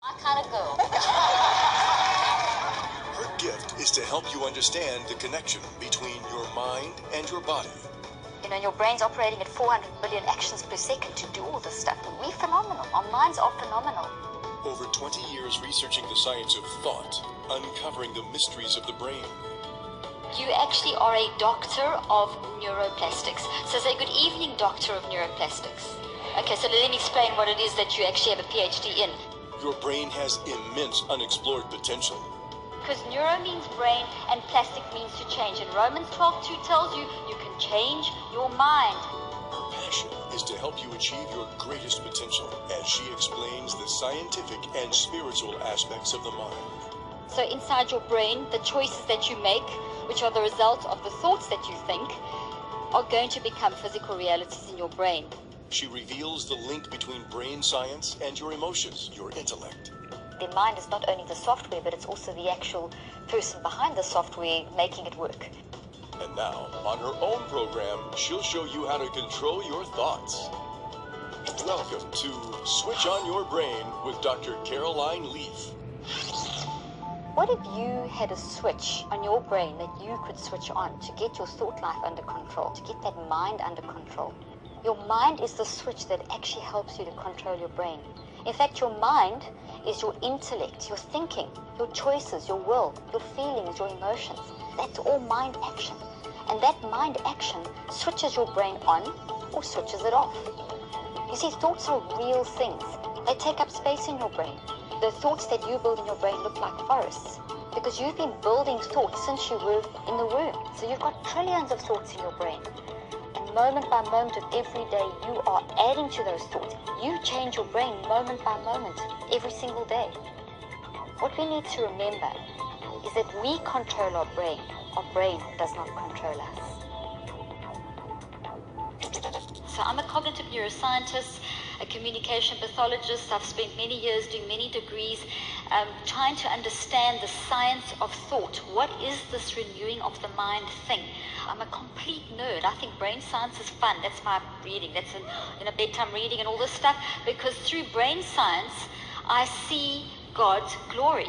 My kind of girl. Her gift is to help you understand the connection between your mind and your body. You know, your brain's operating at 400 billion actions per second to do all this stuff. We're phenomenal. Our minds are phenomenal. Over 20 years researching the science of thought, uncovering the mysteries of the brain. You actually are a doctor of neuroplastics. So say, good evening, doctor of neuroplastics. Okay, so let me explain what it is that you actually have a PhD in. Your brain has immense unexplored potential. Because neuro means brain and plastic means to change. And Romans 12:2 tells you you can change your mind. Her passion is to help you achieve your greatest potential as she explains the scientific and spiritual aspects of the mind. So inside your brain, the choices that you make, which are the result of the thoughts that you think, are going to become physical realities in your brain. She reveals the link between brain science and your emotions, your intellect. The mind is not only the software, but it's also the actual person behind the software making it work. And now, on her own program, she'll show you how to control your thoughts. Welcome to Switch On Your Brain with Dr. Caroline Leaf. What if you had a switch on your brain that you could switch on to get your thought life under control, to get that mind under control? Your mind is the switch that actually helps you to control your brain. In fact, your mind is your intellect, your thinking, your choices, your will, your feelings, your emotions. That's all mind action. And that mind action switches your brain on or switches it off. You see, thoughts are real things. They take up space in your brain. The thoughts that you build in your brain look like forests because you've been building thoughts since you were in the womb. So you've got trillions of thoughts in your brain. And moment by moment of every day, you are adding to those thoughts. You change your brain moment by moment, every single day. What we need to remember is that we control our brain. Our brain does not control us. So I'm a cognitive neuroscientist, a communication pathologist. I've spent many years doing many degrees trying to understand the science of thought. What is this renewing of the mind thing? I'm a complete nerd. I think brain science is fun. That's my reading. That's in a bedtime reading and all this stuff. Because through brain science, I see God's glory.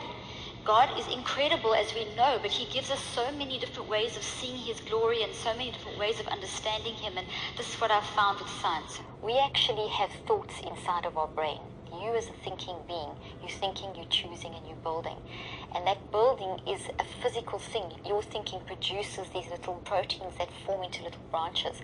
God is incredible, as we know, but he gives us so many different ways of seeing his glory and so many different ways of understanding him. And this is what I've found with science. We actually have thoughts inside of our brain. You as a thinking being, you're thinking, you're choosing, and you're building. And that building is a physical thing. Your thinking produces these little proteins that form into little branches.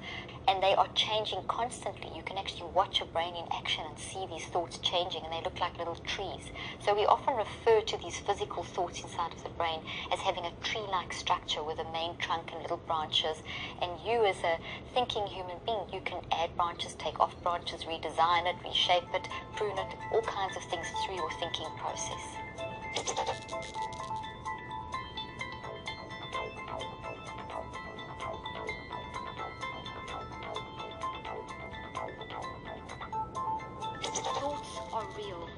And they are changing constantly. You can actually watch your brain in action and see these thoughts changing, and they look like little trees. So we often refer to these physical thoughts inside of the brain as having a tree-like structure with a main trunk and little branches. And you as a thinking human being, you can add branches, take off branches, redesign it, reshape it, prune it, all kinds of things through your thinking process. Thoughts are real.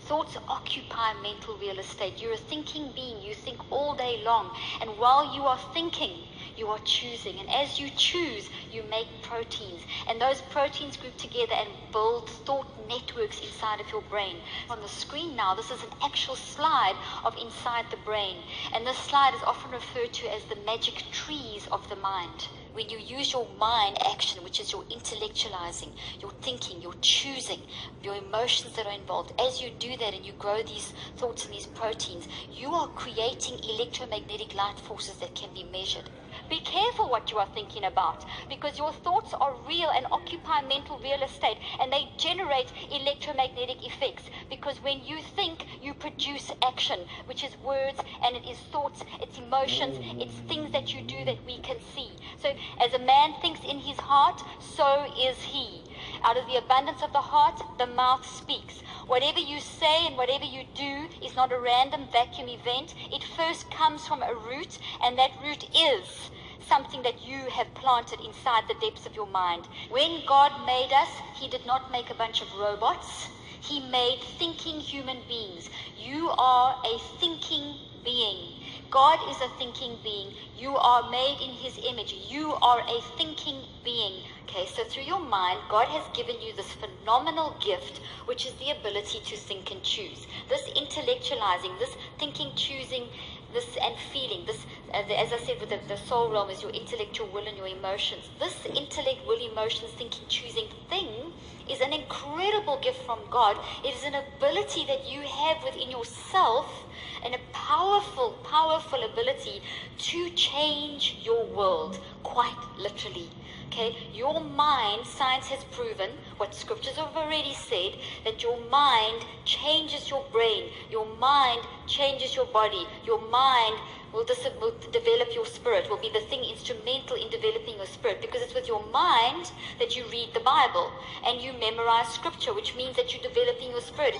Thoughts occupy mental real estate. You're a thinking being. You think all day long. And while you are thinking, you are choosing. And as you choose, you make proteins. And those proteins group together and build thought networks inside of your brain. On the screen now, this is an actual slide of inside the brain. And this slide is often referred to as the magic trees of the mind. When you use your mind action, which is your intellectualizing, your thinking, your choosing, your emotions that are involved, as you do that and you grow these thoughts and these proteins, you are creating electromagnetic light forces that can be measured. Be careful what you are thinking about, because your thoughts are real and occupy mental real estate, and they generate electromagnetic effects, because when you think, you produce action, which is words, and it is thoughts, it's emotions, it's things that you do that we can see. So as a man thinks in his heart, so is he. Out of the abundance of the heart, the mouth speaks. Whatever you say and whatever you do is not a random vacuum event. It first comes from a root, and that root is something that you have planted inside the depths of your mind. When God made us, he did not make a bunch of robots. He made thinking human beings. You are a thinking being. God is a thinking being. You are made in his image. You are a thinking being. Okay, so through your mind, God has given you this phenomenal gift, which is the ability to think and choose. This intellectualizing, this thinking, choosing, this and feeling, this, as I said, with the soul realm is your intellect, your will, and your emotions. This intellect, will, emotions, thinking, choosing thing is an incredible gift from God. It is an ability that you have within yourself, and a powerful, powerful ability to change your world, quite literally. Okay, your mind, science has proven, what scriptures have already said, that your mind changes your brain, your mind changes your body, your mind will develop your spirit, will be the thing instrumental in developing your spirit, because it's with your mind that you read the Bible and you memorize scripture, which means that you're developing your spirit.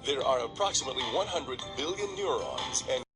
There are approximately 100 billion neurons and